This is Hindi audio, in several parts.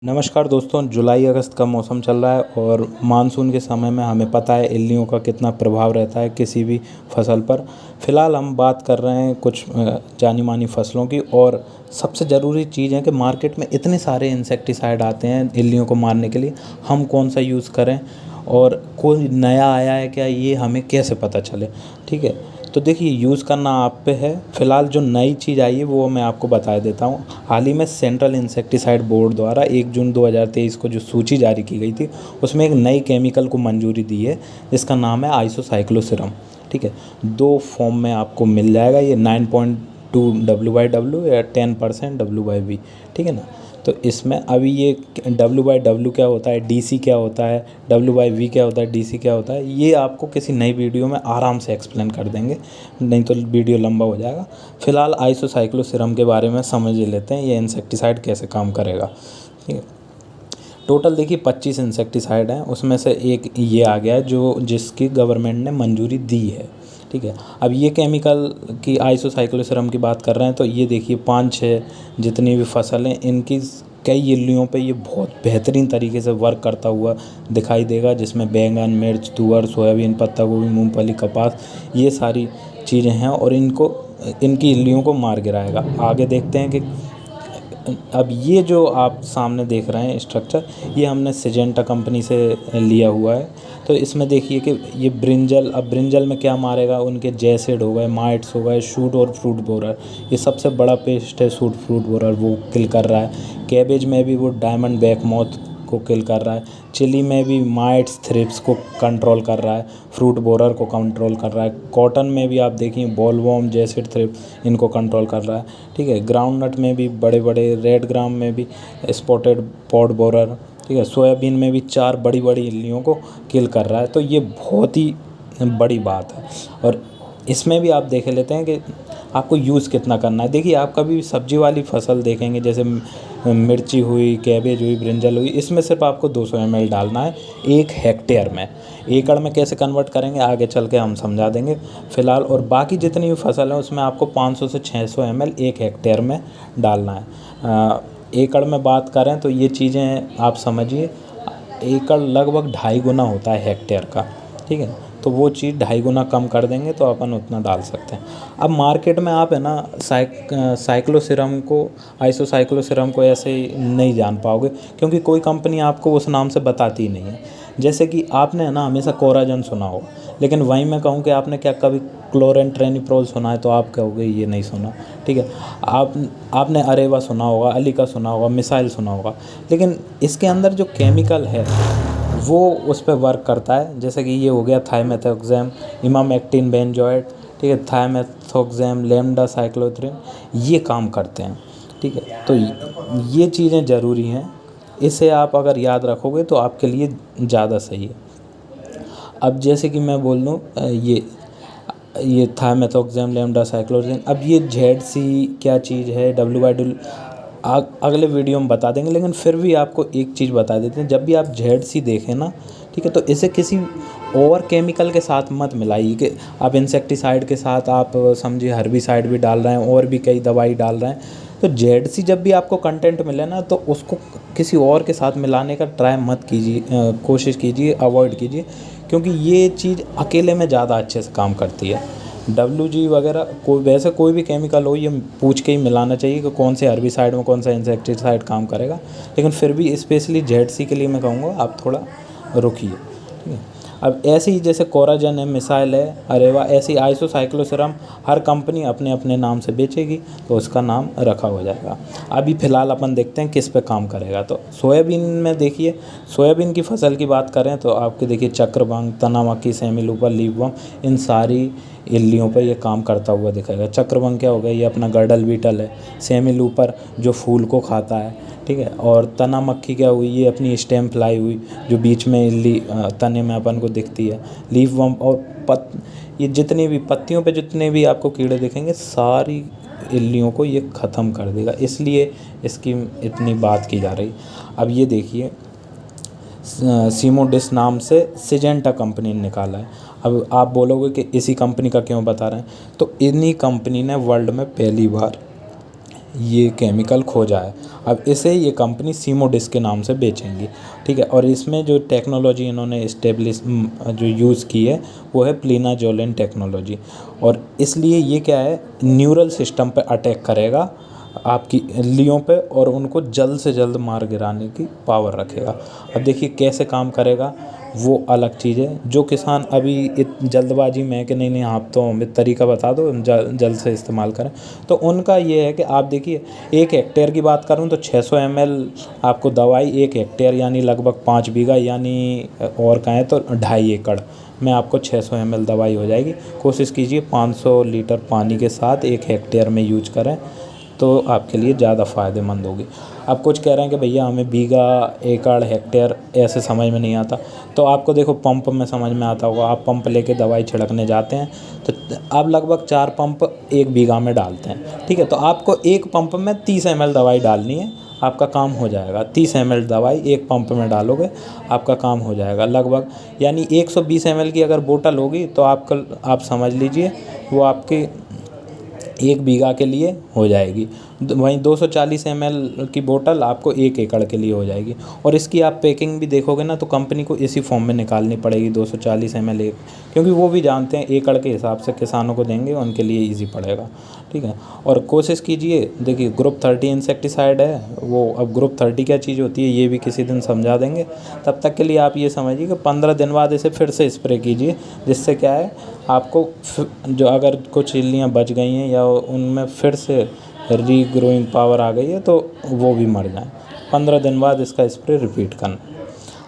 नमस्कार दोस्तों, जुलाई अगस्त का मौसम चल रहा है और मानसून के समय में हमें पता है इल्लियों का कितना प्रभाव रहता है किसी भी फसल पर। फ़िलहाल हम बात कर रहे हैं कुछ जानी मानी फसलों की। और सबसे ज़रूरी चीज़ है कि मार्केट में इतने सारे इंसेक्टिसाइड आते हैं इल्लियों को मारने के लिए, हम कौन सा यूज़ करें और कोई नया आया है क्या, ये हमें कैसे पता चले। ठीक है, तो देखिए यूज़ करना आप पे है। फ़िलहाल जो नई चीज़ आई है वो मैं आपको बता देता हूँ। हाल ही में सेंट्रल इंसेक्टिसाइड बोर्ड द्वारा 1 जून 2023 को जो सूची जारी की गई थी, उसमें एक नई केमिकल को मंजूरी दी है जिसका नाम है आइसोसाइक्लोसिरम। ठीक है, 2 फॉर्म में आपको मिल जाएगा, ये 9.2 W/W या 10% W/V। ठीक है ना। तो इसमें अभी ये W/W क्या होता है, DC क्या होता है, W/V क्या होता है, DC क्या होता है, ये आपको किसी नई वीडियो में आराम से एक्सप्लेन कर देंगे, नहीं तो वीडियो लंबा हो जाएगा। फ़िलहाल आइसोसाइक्लोसिरम के बारे में समझ लेते हैं, ये इंसेक्टिसाइड कैसे काम करेगा। ठीक है, टोटल देखिए 25 इंसेक्टिसाइड हैं, उसमें से एक ये आ गया है जो जिसकी गवर्नमेंट ने मंजूरी दी है। ठीक है, अब ये केमिकल की आइसोसाइक्लोसिरम की बात कर रहे हैं तो ये देखिए 5-6 जितनी भी फसल हैं इनकी कई इल्लियों पे ये बहुत बेहतरीन तरीके से वर्क करता हुआ दिखाई देगा, जिसमें बैंगन, मिर्च, तुअर, सोयाबीन, पत्ता गोभी, मूंगफली, कपास, ये सारी चीज़ें हैं और इनकी इल्लियों को मार गिराएगा। आगे देखते हैं कि अब ये जो आप सामने देख रहे हैं स्ट्रक्चर, ये हमने सिजेंटा कंपनी से लिया हुआ है। तो इसमें देखिए कि ये ब्रिंजल, अब ब्रिंजल में क्या मारेगा, उनके जैसिड हो गए, माइट्स हो गए, शूट और फ्रूट बोरर, ये सबसे बड़ा पेस्ट है शूट फ्रूट बोरर, वो किल कर रहा है। कैबेज में भी वो डायमंड बैक मॉथ को किल कर रहा है। चिली में भी माइट्स, थ्रिप्स को कंट्रोल कर रहा है, फ्रूट बोरर को कंट्रोल कर रहा है। कॉटन में भी आप देखिए बॉलवॉर्म, जैसिड, थ्रिप, इनको कंट्रोल कर रहा है। ठीक है, ग्राउंड नट में भी बड़े बड़े, रेड ग्राम में भी स्पॉटेड पॉड बोरर। ठीक है, सोयाबीन में भी 4 बड़ी बड़ी इल्लियों को किल कर रहा है। तो ये बहुत ही बड़ी बात है। और इसमें भी आप देख लेते हैं कि आपको यूज़ कितना करना है। देखिए आप कभी सब्जी वाली फसल देखेंगे, जैसे मिर्ची हुई, कैबेज हुई, ब्रिंजल हुई, इसमें सिर्फ आपको 200 ml डालना है 1 हेक्टेयर में। एकड़ में कैसे कन्वर्ट करेंगे आगे चल के हम समझा देंगे। फ़िलहाल और बाकी जितनी भी फसल है उसमें आपको 500 से 600 ml 1 हेक्टेयर में डालना है। एकड़ में बात करें तो ये चीज़ें आप समझिए, एकड़ लगभग 2.5 गुना होता है हेक्टेयर का। ठीक है, तो वो चीज़ 2.5 गुना कम कर देंगे तो अपन उतना डाल सकते हैं। अब मार्केट में आप है ना साइक्लोसिरम को, आइसोसाइक्लोसिरम को ऐसे ही नहीं जान पाओगे, क्योंकि कोई कंपनी आपको उस नाम से बताती ही नहीं है। जैसे कि आपने है ना हमेशा कोराजन सुना हो, लेकिन वहीं मैं कहूँ कि आपने क्या कभी क्लोरेंट्रेनिप्रोल सुना है, तो आप कहोगे ये नहीं सुना। ठीक है, आपने अरेवा सुना होगा, अलीका सुना होगा, मिसाइल सुना होगा, लेकिन इसके अंदर जो केमिकल है वो उस पर वर्क करता है। जैसे कि ये हो गया थाइमेथोक्सैम, इमामेक्टिन बेंजोएट, ठीक है, थाइमेथोक्सैम, लैम्डा साइक्लोथ्रिन, ये काम करते हैं। ठीक है, तो ये चीज़ें ज़रूरी हैं, इसे आप अगर याद रखोगे तो आपके लिए ज़्यादा सही है। अब जैसे कि मैं बोल दूँ ये थाइमेथोक्सैम, लैम्डा साइक्लोथ्रिन, अब ये ZC क्या चीज़ है, W/W अगले वीडियो में बता देंगे, लेकिन फिर भी आपको एक चीज़ बता देते हैं। जब भी आप ZC देखें ना, ठीक है, तो इसे किसी और केमिकल के साथ मत मिलाइए कि आप इंसेक्टिसाइड के साथ आप समझिए हर्बिसाइड भी डाल रहे हैं और भी कई दवाई डाल रहे हैं। तो ZC जब भी आपको कंटेंट मिले ना, तो उसको किसी और के साथ मिलाने का ट्राई मत कीजिए, कोशिश कीजिए, अवॉइड कीजिए, क्योंकि ये चीज़ अकेले में ज़्यादा अच्छे से काम करती है। WG वगैरह वैसे कोई भी केमिकल हो, ये पूछ के ही मिलाना चाहिए कि कौन से हर्बिसाइड में कौन सा इंसेक्टिसाइड काम करेगा। लेकिन फिर भी स्पेशली ZC के लिए मैं कहूँगा आप थोड़ा रुकिए। ठीक है, अब ऐसे ही जैसे कोराजन है, मिसाइल है, अरेवा, ऐसी आइसोसाइक्लोसिरम हर कंपनी अपने अपने नाम से बेचेगी, तो उसका नाम रखा हो जाएगा। अभी फ़िलहाल अपन देखते हैं किस पे काम करेगा। तो सोयाबीन में देखिए, सोयाबीन की फसल की बात करें तो आपके देखिए चक्रभंग, तना मक्खी, सेमी लूपर, लीपवर्म, इन सारी इल्लियों पे ये काम करता हुआ दिखाएगा। चक्रभंग क्या हो गया, ये अपना गर्डल बीटल है। सेमी लूपर जो फूल को खाता है। ठीक है, और तना मक्खी क्या हुई, ये अपनी स्टेम फ्लाई हुई जो बीच में इल्ली तने में अपन को दिखती है। लीफ वर्म और ये जितने भी पत्तियों पे जितने भी आपको कीड़े दिखेंगे, सारी इल्लियों को ये ख़त्म कर देगा, इसलिए इसकी इतनी बात की जा रही। अब ये देखिए सीमोडिस नाम से सिजेंटा कंपनी ने निकाला है। अब आप बोलोगे कि इसी कंपनी का क्यों बता रहे हैं, तो इन्हीं कंपनी ने वर्ल्ड में पहली बार ये केमिकल खोजा है। अब इसे ये कंपनी सीमोडिस के नाम से बेचेंगी, ठीक है। और इसमें जो टेक्नोलॉजी इन्होंने इस्टेब्लिश जो यूज़ की है वो है प्लिनाजोलिन टेक्नोलॉजी। और इसलिए ये क्या है, न्यूरल सिस्टम पे अटैक करेगा आपकी इल्लियों पे और उनको जल्द से जल्द मार गिराने की पावर रखेगा। अब देखिए कैसे काम करेगा वो अलग चीज़ है। जो किसान अभी जल्दबाजी में कि नहीं आप तो हमें तरीका बता दो जल्द से इस्तेमाल करें, तो उनका ये है कि आप देखिए 1 हेक्टेयर की बात करूं तो 600 ml आपको दवाई 1 हेक्टेयर यानी लगभग 5 बीघा यानी और कहें तो 2.5 एकड़ में आपको 600 ml दवाई हो जाएगी। कोशिश कीजिए 500 लीटर पानी के साथ 1 हेक्टेयर में यूज करें तो आपके लिए ज़्यादा फ़ायदेमंद होगी। अब कुछ कह रहे हैं कि भैया हमें बीघा, एकड़, हेक्टेयर ऐसे समझ में नहीं आता, तो आपको देखो पंप में समझ में आता होगा। आप पंप लेके दवाई छिड़कने जाते हैं तो आप लगभग 4 पंप 1 बीघा में डालते हैं, ठीक है। तो आपको एक पंप में 30 ml दवाई डालनी है, आपका काम हो जाएगा। 30 ml दवाई एक पंप में डालोगे आपका काम हो जाएगा लगभग, यानी 120 ml की अगर बोतल होगी तो आप समझ लीजिए वो आपकी 1 बीघा के लिए हो जाएगी। वहीं 240 ml की बोतल आपको 1 एकड़ के लिए हो जाएगी। और इसकी आप पैकिंग भी देखोगे ना तो कंपनी को इसी फॉर्म में निकालनी पड़ेगी 240 ml एक, क्योंकि वो भी जानते हैं एकड़ के हिसाब से किसानों को देंगे उनके लिए ईजी पड़ेगा, ठीक है। और कोशिश कीजिए, देखिए ग्रुप 30 इंसेक्टिसाइड है वो। अब ग्रुप 30 क्या चीज़ होती है ये भी किसी दिन समझा देंगे। तब तक के लिए आप ये समझिए कि 15 दिन बाद इसे फिर से स्प्रे कीजिए, जिससे क्या है आपको जो अगर कुछ इल्लियाँ बच गई हैं या उनमें फिर से रीग्रोइंग पावर आ गई है तो वो भी मर जाएं। 15 दिन बाद इसका स्प्रे रिपीट करना।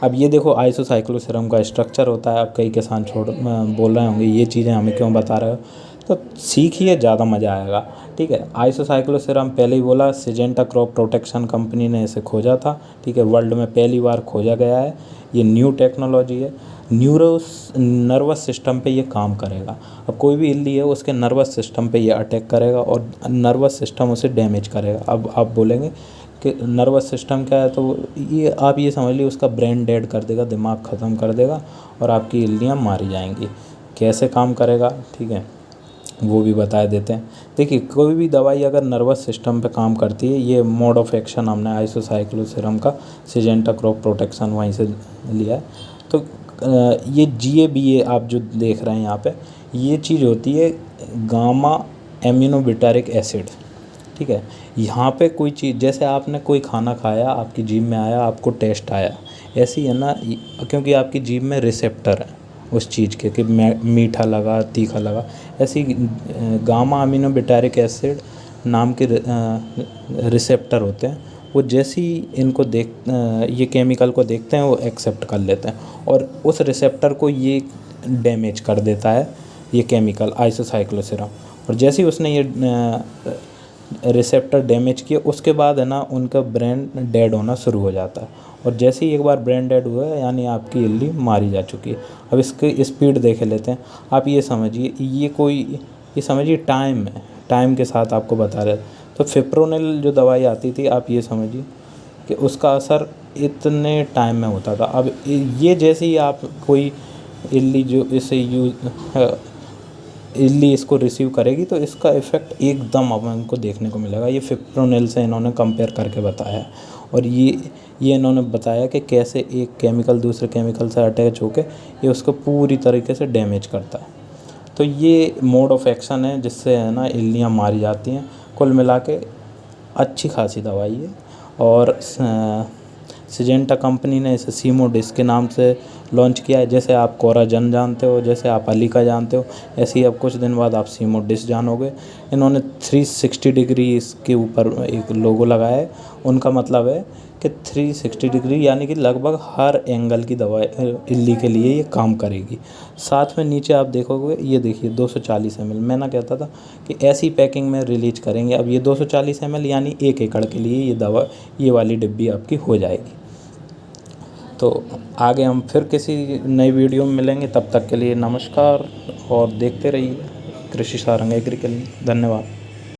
अब ये देखो आइसोसाइक्लोसिरम का स्ट्रक्चर होता है। अब कई किसान बोल रहे होंगे ये चीज़ें हमें क्यों बता रहे हो, तो सीखिए, ज़्यादा मज़ा आएगा, ठीक है। आइसोसाइक्लोसिरम पहले ही बोला, सिजेंटा क्रॉप प्रोटेक्शन कंपनी ने इसे खोजा था, ठीक है। वर्ल्ड में पहली बार खोजा गया है। ये न्यू टेक्नोलॉजी है, नर्वस सिस्टम पे ये काम करेगा। अब कोई भी इल्ली है उसके नर्वस सिस्टम पे ये अटैक करेगा और नर्वस सिस्टम उसे डैमेज करेगा। अब आप बोलेंगे कि नर्वस सिस्टम क्या है, तो ये आप ये समझ लीजिए उसका ब्रेन डेड कर देगा, दिमाग ख़त्म कर देगा और आपकी इल्लियाँ मारी जाएंगी। कैसे काम करेगा, ठीक है, वो भी बता देते हैं। देखिए कोई भी दवाई अगर नर्वस सिस्टम पे काम करती है, ये मोड ऑफ एक्शन हमने आइसोसाइक्लोसिरम का सिजेंटा क्रॉप प्रोटेक्शन वहीं से लिया है। तो ये GABA आप जो देख रहे हैं यहाँ पे, ये चीज़ होती है गामा एमिनोबिटारिक एसिड, ठीक है। यहाँ पे कोई चीज़, जैसे आपने कोई खाना खाया, आपकी जीभ में आया, आपको टेस्ट आया, ऐसी है ना, क्योंकि आपकी जीभ में रिसेप्टर है उस चीज़ के कि मीठा लगा, तीखा लगा, ऐसी गामा अमीनोबिटारिक एसिड नाम के रिसेप्टर होते हैं। वो जैसी इनको ये केमिकल को देखते हैं वो एक्सेप्ट कर लेते हैं और उस रिसेप्टर को ये डैमेज कर देता है ये केमिकल आइसोसाइक्लोसिरम। और जैसे ही उसने ये रिसेप्टर डैमेज किया उसके बाद है ना उनका ब्रेन डेड होना शुरू हो जाता है। और जैसे ही एक बार ब्रेन डेड हुआ है यानी आपकी इल्ली मारी जा चुकी है। अब इसकी स्पीड देख लेते हैं। आप ये समझिए, ये समझिए टाइम है, टाइम के साथ आपको बता रहे। तो फिप्रोनिल जो दवाई आती थी, आप ये समझिए कि उसका असर इतने टाइम में होता था। अब ये जैसे ही आप कोई इल्ली जो इल्ली इसको रिसीव करेगी तो इसका इफ़ेक्ट एकदम अब इनको देखने को मिलेगा। ये फिप्रोनिल से इन्होंने कंपेयर करके बताया है। और ये इन्होंने बताया कि कैसे एक केमिकल दूसरे केमिकल से अटैच होकर ये उसको पूरी तरीके से डैमेज करता है। तो ये मोड ऑफ एक्शन है जिससे है ना इल्लियाँ मारी जाती हैं। कुल मिला के अच्छी खासी दवाई है। और सिजेंटा कंपनी ने इसे सीमोडिस के नाम से लॉन्च किया है। जैसे आप कोराजन जानते हो, जैसे आप अलीका जानते हो, ऐसे ही अब कुछ दिन बाद आप सीमोडिस जानोगे। इन्होंने 360 डिग्री इसके ऊपर एक लोगो लगाया है। उनका मतलब है कि 360 डिग्री यानी कि लगभग हर एंगल की दवाई इल्ली के लिए ये काम करेगी। साथ में नीचे आप देखोगे, ये देखिए 240 ml, मैं ना कहता था कि ऐसी पैकिंग में रिलीज करेंगे। अब ये 240 ml यानी 1 एकड़ के लिए ये दवा, ये वाली डिब्बी आपकी हो जाएगी। तो आगे हम फिर किसी नई वीडियो में मिलेंगे। तब तक के लिए नमस्कार और देखते रहिए कृषि सारंग एग्रीकल्चर। धन्यवाद।